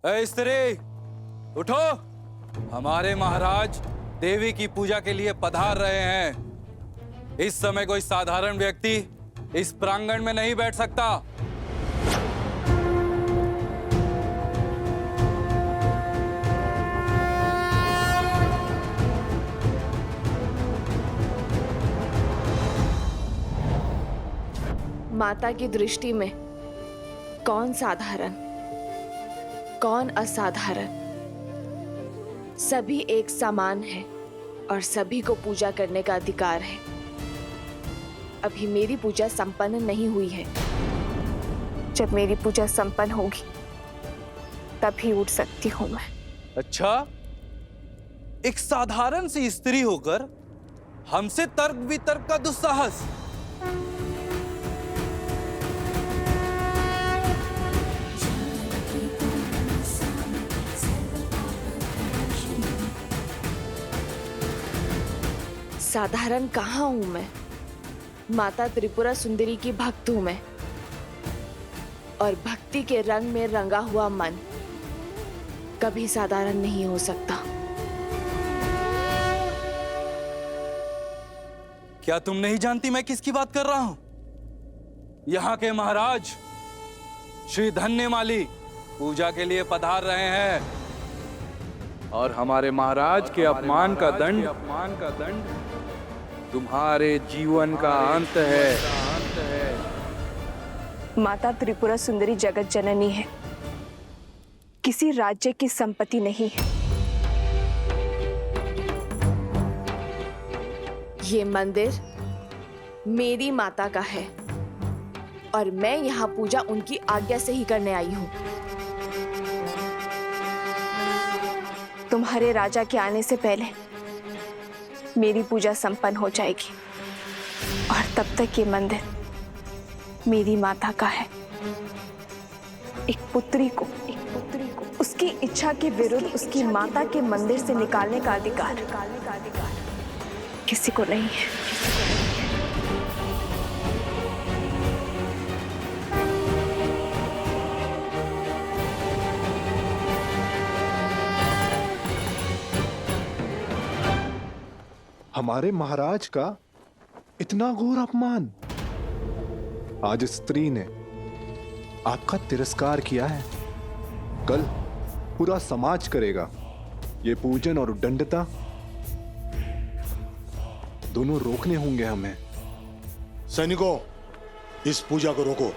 ए स्त्री, उठो। हमारे महाराज देवी की पूजा के लिए पधार रहे हैं। इस समय कोई साधारण व्यक्ति इस प्रांगण में नहीं बैठ सकता। माता की दृष्टि में कौन साधारण, कौन असाधारण, सभी एक समान है और सभी को पूजा करने का अधिकार है। अभी मेरी पूजा संपन्न नहीं हुई है। जब मेरी पूजा संपन्न होगी तभी उठ सकती हूं मैं। अच्छा, एक साधारण सी स्त्री होकर हमसे तर्क वितर्क का दुस्साहस। साधारण कहाँ हूं मैं? माता त्रिपुरा सुंदरी की भक्त हूं मैं, और भक्ति के रंग में रंगा हुआ मन कभी साधारण नहीं हो सकता। क्या तुम नहीं जानती मैं किसकी बात कर रहा हूं? यहाँ के महाराज श्री धन्यमाली पूजा के लिए पधार रहे हैं, और हमारे महाराज के अपमान का दंड तुम्हारे जीवन का अंत है। माता त्रिपुरा सुंदरी जगत जननी है, किसी राज्य की संपत्ति नहीं है। ये मंदिर मेरी माता का है और मैं यहाँ पूजा उनकी आज्ञा से ही करने आई हूँ। तुम्हारे राजा के आने से पहले मेरी पूजा संपन्न हो जाएगी और तब तक ये मंदिर मेरी माता का है। एक पुत्री को उसकी इच्छा के विरुद्ध उसकी माता के मंदिर से निकालने का अधिकार किसी को नहीं है। हमारे महाराज का इतना घोर अपमान। आज स्त्री ने आपका तिरस्कार किया है, कल पूरा समाज करेगा। ये पूजन और उद्दंडता दोनों रोकने होंगे हमें। सैनिकों, इस पूजा को रोको।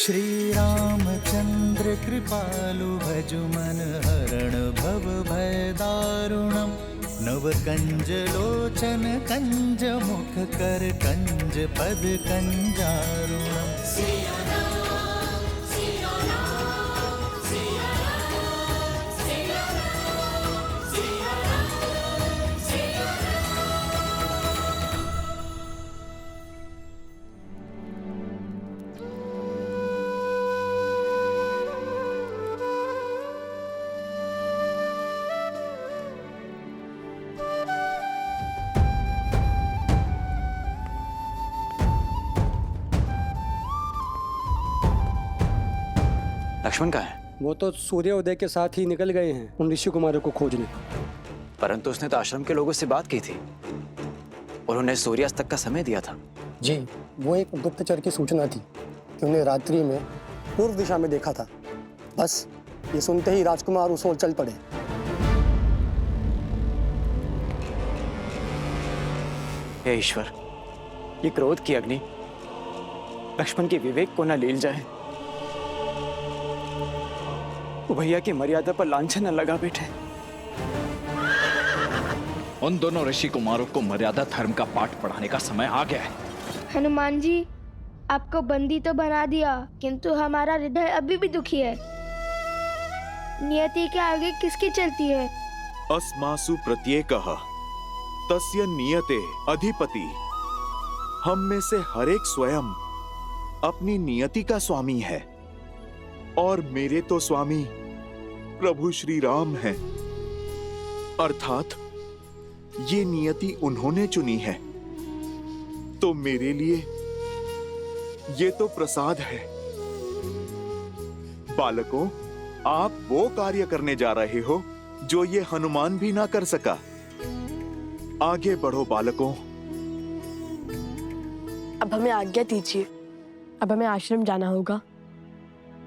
श्री रामचंद्र कृपालु भजु मन हरण भव भय दारुणम। नव कंज लोचन कंज मुख कर कंज पद कंजारुणम। लक्ष्मण कहाँ है? वो तो सूर्योदय के साथ ही निकल गए हैं उन ऋषि कुमारों को खोजने। परंतु उसने तो आश्रम के लोगों से बात की थी और उन्हें सूर्यास्त तक का समय दिया था। जी, वो एक गुप्तचर की सूचना थी कि उन्हें रात्रि में पूर्व दिशा में देखा था। बस ये सुनते ही राजकुमार उस ओर चल पड़े। हे ईश्वर, ये क्रोध की अग्नि लक्ष्मण के विवेक को न लील जाए। वो भैया की मर्यादा पर लांछन न लगा बैठे। उन दोनों ऋषि कुमारों को मर्यादा धर्म का पाठ पढ़ाने का समय आ गया है। हनुमान जी, आपको बंदी तो बना दिया, किंतु हमारा हृदय अभी भी दुखी है। नियति के आगे किसकी चलती है? अस्मासु प्रत्येकः तस्य नियते अधिपति। हम में से हर एक स्वयं अपनी नियति का स्वामी है। और मेरे तो स्वामी प्रभु श्री राम हैं। अर्थात ये नियति उन्होंने चुनी है, तो मेरे लिए ये तो प्रसाद है। बालकों, आप वो कार्य करने जा रहे हो जो ये हनुमान भी ना कर सका। आगे बढ़ो बालकों। अब हमें आज्ञा दीजिए, अब हमें आश्रम जाना होगा।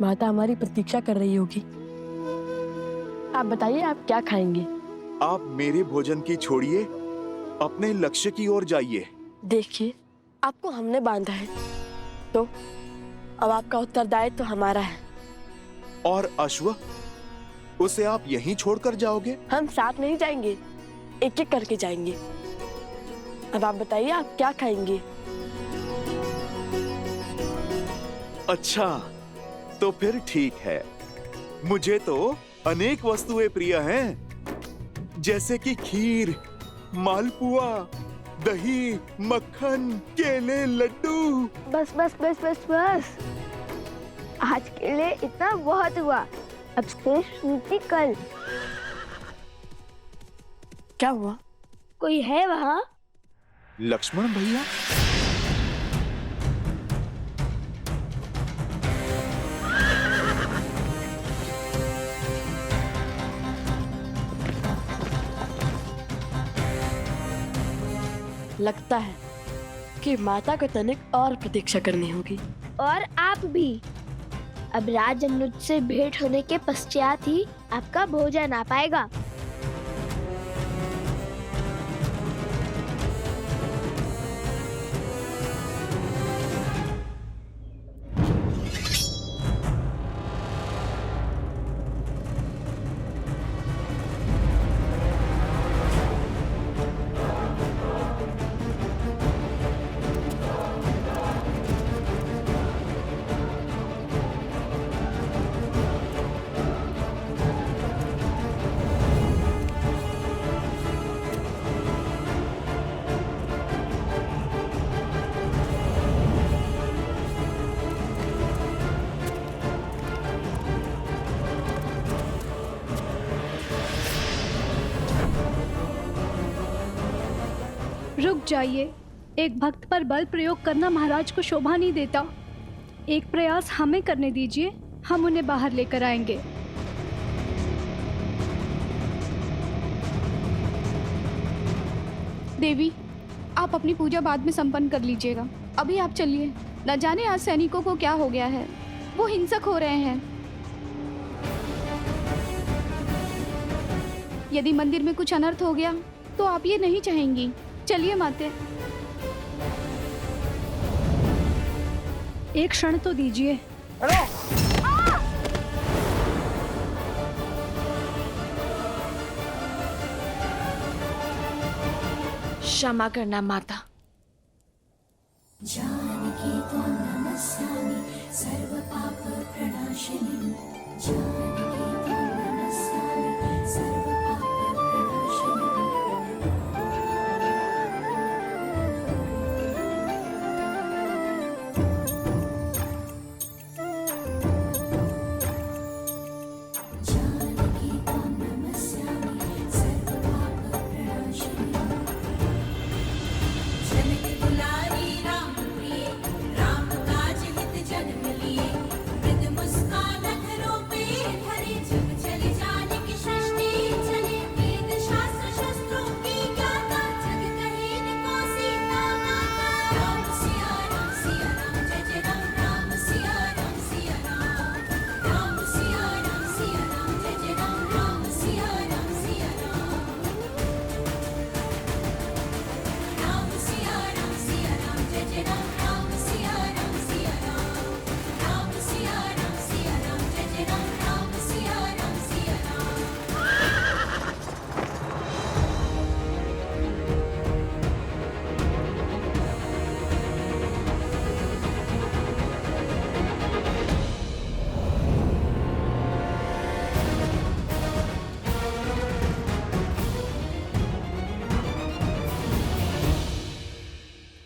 माता हमारी प्रतीक्षा कर रही होगी। आप बताइए, आप क्या खाएंगे? आप मेरे भोजन की छोड़िए, अपने लक्ष्य की ओर जाइए। देखिए, आपको हमने बांधा है, तो अब आपका उत्तरदायित्व तो हमारा है। और अश्व, उसे आप यहीं छोड़कर जाओगे? हम साथ नहीं जाएंगे, एक एक करके जाएंगे। अब आप बताइए, आप क्या खाएंगे? अच्छा, तो फिर ठीक है। मुझे तो अनेक वस्तुएं प्रिय हैं, जैसे कि खीर, मालपुआ, दही, मक्खन, केले, लड्डू। बस बस बस बस बस, आज के लिए इतना बहुत हुआ। अब शेष नीति कल। क्या हुआ? कोई है वहाँ? लक्ष्मण भैया? लगता है कि माता को तनिक और प्रतीक्षा करनी होगी। और आप भी। अब राज अनुज से भेंट होने के पश्चात ही आपका भोजन आ पाएगा। रुक जाइए, एक भक्त पर बल प्रयोग करना महाराज को शोभा नहीं देता। एक प्रयास हमें करने दीजिए, हम उन्हें बाहर लेकर आएंगे। देवी, आप अपनी पूजा बाद में संपन्न कर लीजिएगा। अभी आप चलिए। न जाने आज सैनिकों को क्या हो गया है, वो हिंसक हो रहे हैं। यदि मंदिर में कुछ अनर्थ हो गया तो आप ये नहीं चाहेंगी। चलिए माते, एक क्षण तो दीजिए। क्षमा करना माता। जानकी त्वां नमस्यामि सर्व पाप प्रणाशिनी। जानकी त्वां नमस्यामि सर्व पाप प्रणाशिनी। जानकी त्वां नमस्यामि सर्व पाप प्रणाशिनी। जनक दुलारी राम प्रिय, राम काज हित जन्म लिए। वृद्ध मुस्कान अधरों पे धरे, जब चले जानकी सृष्टि चले। वेद शास्त्र शस्त्रों की ज्ञाता, जग कहे निको सीता माता। राम सिया राम, जय जय राम। राम सिया राम, राम सिया राम, जय जय राम। राम सिया राम, राम सिया राम, जय जय राम। राम सिया राम, राम सिया राम, जय जय राम। राम सिया राम,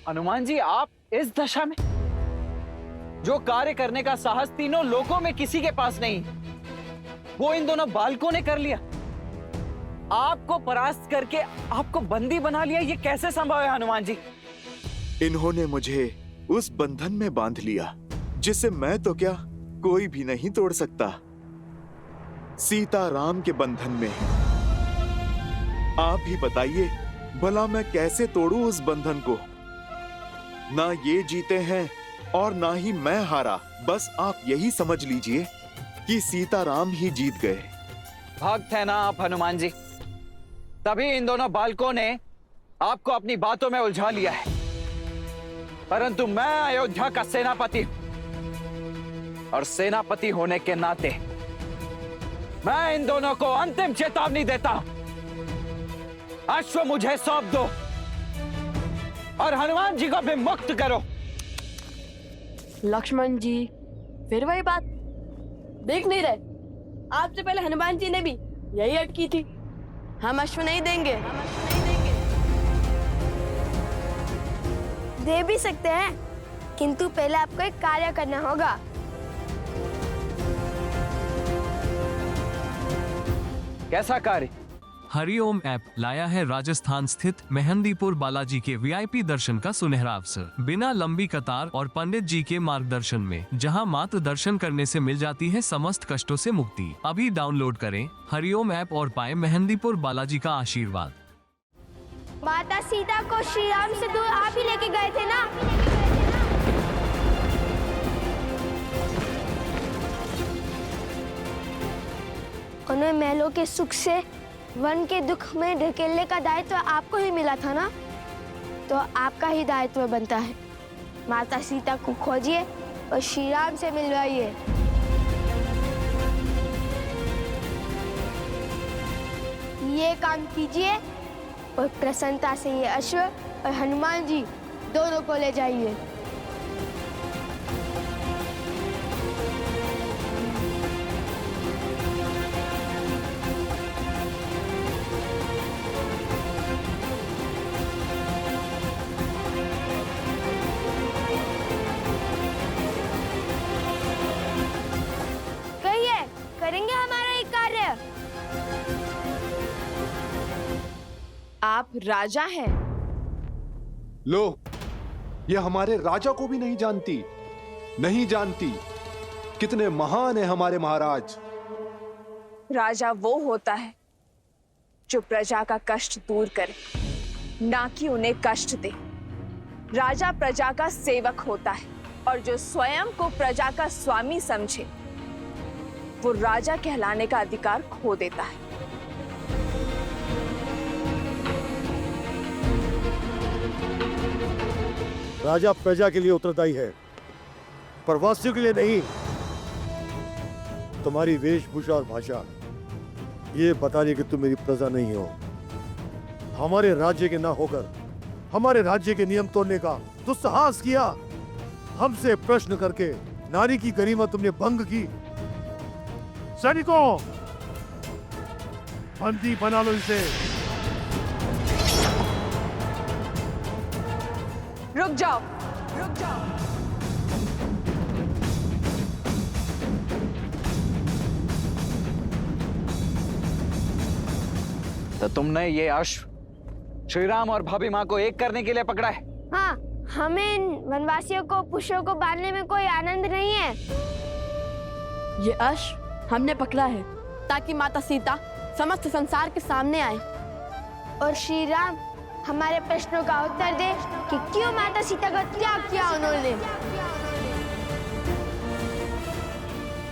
हनुमान जी, आप इस दशा में? जो कार्य करने का साहस तीनों लोकों में किसी के पास नहीं, वो इन दोनों बालकों ने कर लिया। आपको परास्त करके आपको बंदी बना लिया, ये कैसे संभव है हनुमान जी? इन्होंने मुझे उस बंधन में बांध लिया जिसे मैं तो क्या कोई भी नहीं तोड़ सकता। सीता राम के बंधन में है। आप ही बताइए भला मैं कैसे तोड़ूं उस बंधन को? ना ये जीते हैं और ना ही मैं हारा। बस आप यही समझ लीजिए कि सीता राम ही जीत गए। भक्त है ना आप हनुमान जी, तभी इन दोनों बालकों ने आपको अपनी बातों में उलझा लिया है। परंतु मैं अयोध्या का सेनापति हूं और सेनापति होने के नाते मैं इन दोनों को अंतिम चेतावनी देता हूं। अश्व मुझे सौंप दो और हनुमान जी को भी मुक्त करो। लक्ष्मण जी, फिर वही बात, देख नहीं रहे? आपसे पहले हनुमान जी ने भी यही अटकी थी। हम अश्व नहीं देंगे। दे भी सकते हैं, किंतु पहले आपको एक कार्य करना होगा। कैसा कार्य? हरिओम ऐप लाया है राजस्थान स्थित मेहंदीपुर बालाजी के वीआईपी दर्शन का सुनहरा अवसर, बिना लंबी कतार और पंडित जी के मार्गदर्शन में, जहां मात्र दर्शन करने से मिल जाती है समस्त कष्टों से मुक्ति। अभी डाउनलोड करें हरिओम ऐप और पाएं मेहंदीपुर बालाजी का आशीर्वाद। माता सीता को श्री राम से दूर आप ही लेके गए थे ना? उन्हें महलों के सुख से वन के दुख में ढकेलने का दायित्व आपको ही मिला था ना? तो आपका ही दायित्व बनता है। माता सीता को खोजिए और श्री राम से मिलवाइए। ये काम कीजिए और प्रसन्नता से ये अश्व और हनुमान जी दोनों को ले जाइए। करेंगे हमारा एक कार्य। आप राजा हैं। लो, ये हमारे राजा को भी नहीं जानती, नहीं जानती कितने महान है हमारे महाराज। राजा वो होता है जो प्रजा का कष्ट दूर करे, ना कि उन्हें कष्ट दे। राजा प्रजा का सेवक होता है और जो स्वयं को प्रजा का स्वामी समझे वो राजा कहलाने का अधिकार खो देता है। राजा प्रजा के लिए उत्तरदायी है, प्रवासियों के लिए नहीं। तुम्हारी वेशभूषा और भाषा ये बता रही कि तुम मेरी प्रजा नहीं हो। हमारे राज्य के ना होकर हमारे राज्य के नियम तोड़ने का दुस्साहस किया। हमसे प्रश्न करके नारी की गरिमा तुमने भंग की। सैनिकों, बंदी बना लो इसे। रुक जाओ, रुक जाओ। तो तुमने ये अश्व श्री राम और भाभी माँ को एक करने के लिए पकड़ा है? हाँ, हमें इन वनवासियों को पुष्पों को बांधने में कोई आनंद नहीं है। ये अश्व हमने पकड़ा है ताकि माता सीता समस्त संसार के सामने आए और श्री राम हमारे प्रश्नों का उत्तर दे कि क्यों माता सीता का त्याग किया उन्होंने।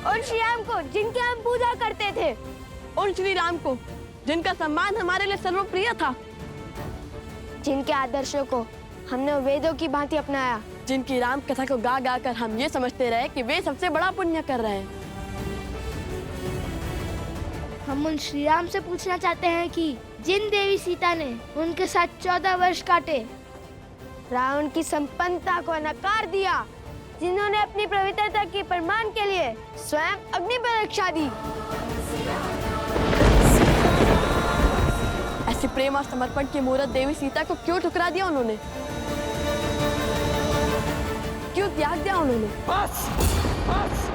और श्री राम को जिनकी हम पूजा करते थे, और श्री राम को जिनका सम्मान हमारे लिए सर्वप्रिय था, जिनके आदर्शों को हमने वेदों की भांति अपनाया, जिनकी राम कथा को गा गा कर हम ये समझते रहे कि वे सबसे बड़ा पुण्य कर रहे हैं। हम उन श्री राम से पूछना चाहते हैं कि जिन देवी सीता ने उनके साथ 14 वर्ष काटे, रावण की संपन्नता को नकार दिया, जिन्होंने अपनी पवित्रता के प्रमाण के लिए स्वयं अग्नि परीक्षा दी, ऐसे प्रेम और समर्पण की मूर्त देवी सीता को क्यों ठुकरा दिया उन्होंने? क्यों त्याग दिया उन्होंने। बस बस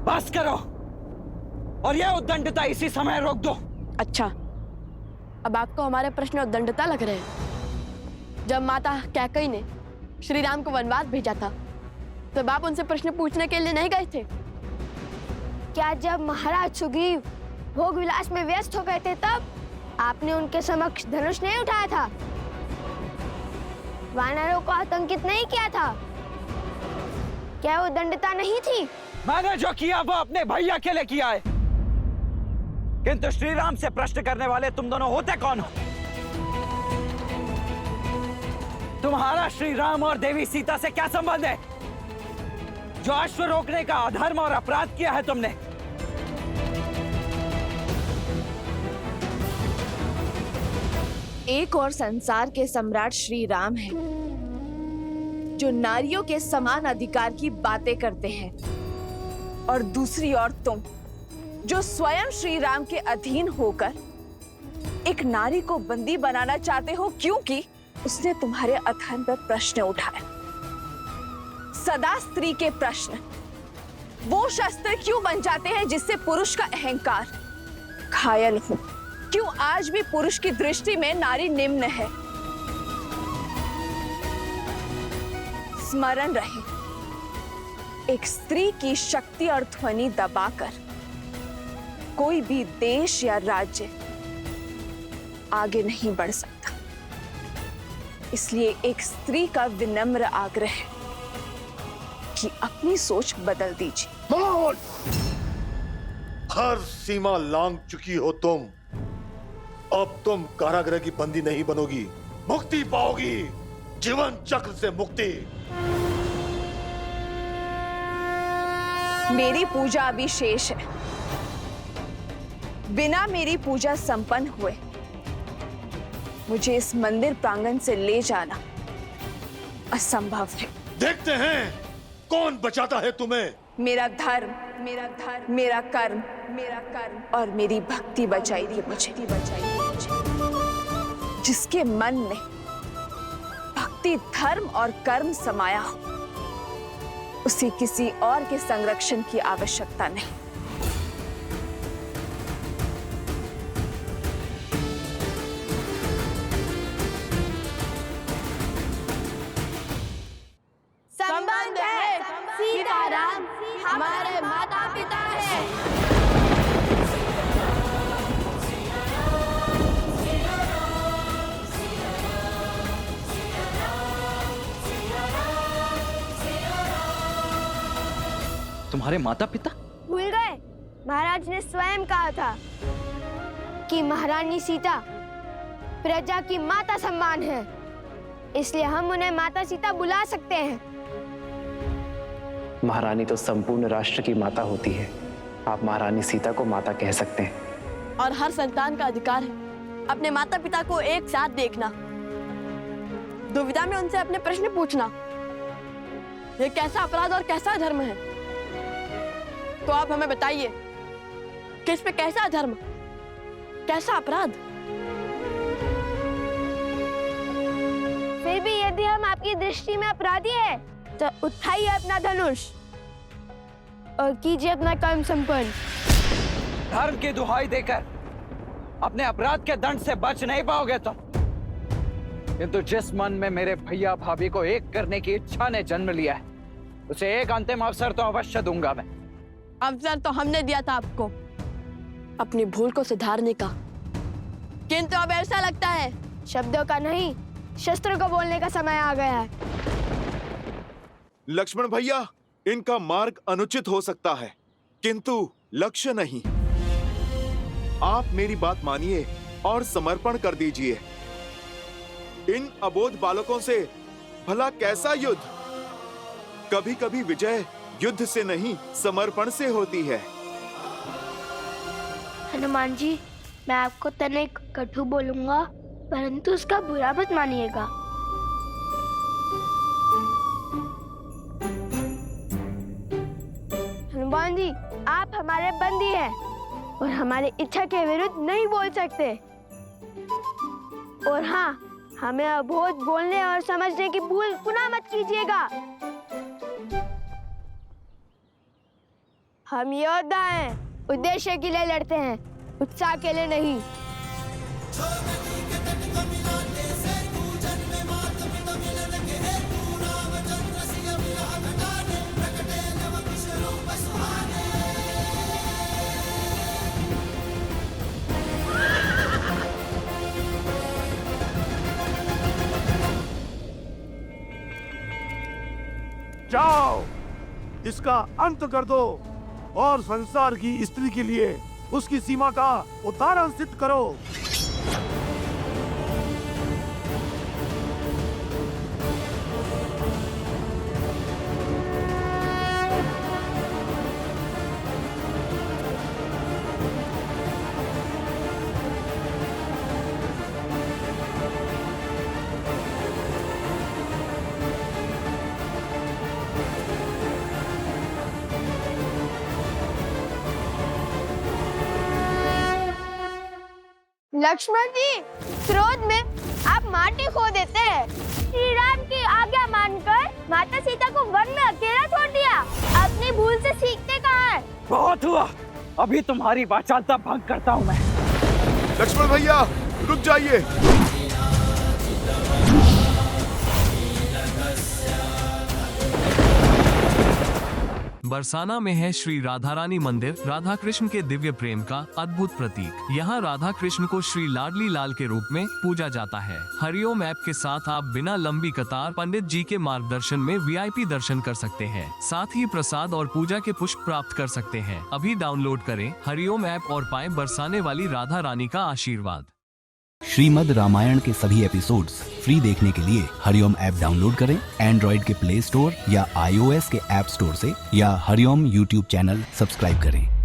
बस करो और यह उद्दंडता इसी समय रोक दो। अच्छा, अब आपको हमारे प्रश्न उद्दंडता लग रहे हैं। जब माता कैकेयी ने श्री राम को वनवास भेजा था तब आप उनसे प्रश्न पूछने के लिए नहीं गए थे? क्या जब महाराज सुग्रीव भोग विलास में व्यस्त हो गए थे तब आपने उनके समक्ष धनुष नहीं उठाया था? वानरों को आतंकित नहीं किया था? क्या वो दंडता नहीं थी? मैंने जो किया वो अपने भैया के लिए किया है, किंतु श्री राम से प्रश्न करने वाले तुम दोनों होते कौन हो? तुम्हारा श्री राम और देवी सीता से क्या संबंध है जो अश्व रोकने का अधर्म और अपराध किया है तुमने? एक और संसार के सम्राट श्री राम हैं, जो नारियों के समान अधिकार की बातें करते हैं, और दूसरी ओर तुम जो स्वयं श्री राम के अधीन होकर एक नारी को बंदी बनाना चाहते हो क्योंकि उसने तुम्हारे अधर्म पर प्रश्न उठाए। सदा स्त्री के प्रश्न वो शस्त्र क्यों बन जाते हैं जिससे पुरुष का अहंकार घायल हो? क्यों आज भी पुरुष की दृष्टि में नारी निम्न है? स्मरण रहे, एक स्त्री की शक्ति और ध्वनि दबाकर कोई भी देश या राज्य आगे नहीं बढ़ सकता। इसलिए एक स्त्री का विनम्र आग्रह है कि अपनी सोच बदल दीजिए। हर सीमा लांघ चुकी हो तुम। अब तुम कारागृह की बंदी नहीं बनोगी, मुक्ति पाओगी, जीवन चक्र से मुक्ति। मेरी पूजा अभी शेष है। बिना मेरी पूजा संपन्न हुए मुझे इस मंदिर प्रांगण से ले जाना असंभव है। देखते हैं कौन बचाता है तुम्हें। मेरा धर्म, मेरा कर्म और मेरी भक्ति बचाएगी मुझे। जिसके मन में भक्ति, धर्म और कर्म समाया हो, उसे किसी और के संरक्षण की आवश्यकता नहीं। संबंध है, सीताराम हमारे माता पिता हैं। तुम्हारे माता पिता? भूल गए? महाराज ने स्वयं कहा था कि महारानी सीता प्रजा की माता सम्मान है, इसलिए हम उन्हें माता सीता बुला सकते हैं। महारानी तो संपूर्ण राष्ट्र की माता होती है, आप महारानी सीता को माता कह सकते हैं। और हर संतान का अधिकार है अपने माता पिता को एक साथ देखना, दुविधा में उनसे अपने प्रश्न पूछना। ये कैसा अपराध और कैसा धर्म है? तो आप हमें बताइए, किस पे कैसा धर्म, कैसा अपराध? फिर भी यदि हम आपकी दृष्टि में अपराधी हैं, तो उठाइए अपना धनुष और कीजिए अपना कर्म संपन्न। धर्म की दुहाई देकर अपने अपराध के दंड से बच नहीं पाओगे तुम। किंतु जिस मन में मेरे भैया भाभी को एक करने की इच्छा ने जन्म लिया है, उसे एक अंतिम अवसर तो अवश्य दूंगा मैं। अवसर तो हमने दिया था आपको अपनी भूल को सुधारने का, किंतु अब ऐसा लगता है शब्दों का नहीं, शस्त्र को बोलने का समय आ गया है। लक्ष्मण भैया, इनका मार्ग अनुचित हो सकता है, किंतु लक्ष्य नहीं। आप मेरी बात मानिए और समर्पण कर दीजिए। इन अबोध बालकों से भला कैसा युद्ध? कभी कभी विजय युद्ध से नहीं, समर्पण से होती है। हनुमान जी, मैं आपको तनिक कटु बोलूंगा, परंतु उसका बुरा मत मानिएगा। हनुमान जी, आप हमारे बंदी हैं और हमारी इच्छा के विरुद्ध नहीं बोल सकते। और हाँ, हमें अबोध बोलने और समझने की भूल पुनः मत कीजिएगा। हम योद्धा हैं, उद्देश्य के लिए लड़ते हैं, उत्साह के लिए नहीं। जाओ, इसका अंत कर दो और संसार की स्त्री के लिए उसकी सीमा का उदाहरण सिद्ध करो। लक्ष्मण जी, क्रोध में आप माटी खो देते हैं। श्री राम की आज्ञा मानकर माता सीता को वन में अकेला छोड़ दिया। अपनी भूल से सीखते कहाँ हैं? बहुत हुआ, अभी तुम्हारी वाचालता भंग करता हूँ मैं। लक्ष्मण भैया रुक जाइए। बरसाना में है श्री राधा रानी मंदिर, राधा कृष्ण के दिव्य प्रेम का अद्भुत प्रतीक। यहाँ राधा कृष्ण को श्री लाडली लाल के रूप में पूजा जाता है। हरिओम ऐप के साथ आप बिना लंबी कतार पंडित जी के मार्गदर्शन में VIP दर्शन कर सकते हैं। साथ ही प्रसाद और पूजा के पुष्प प्राप्त कर सकते हैं। अभी डाउनलोड करें हरिओम ऐप और पाएं बरसाने वाली राधा रानी का आशीर्वाद। श्रीमद् रामायण के सभी एपिसोड्स फ्री देखने के लिए हरिओम ऐप डाउनलोड करें एंड्रॉइड के प्ले स्टोर या iOS के ऐप स्टोर से, या हरिओम YouTube चैनल सब्सक्राइब करें।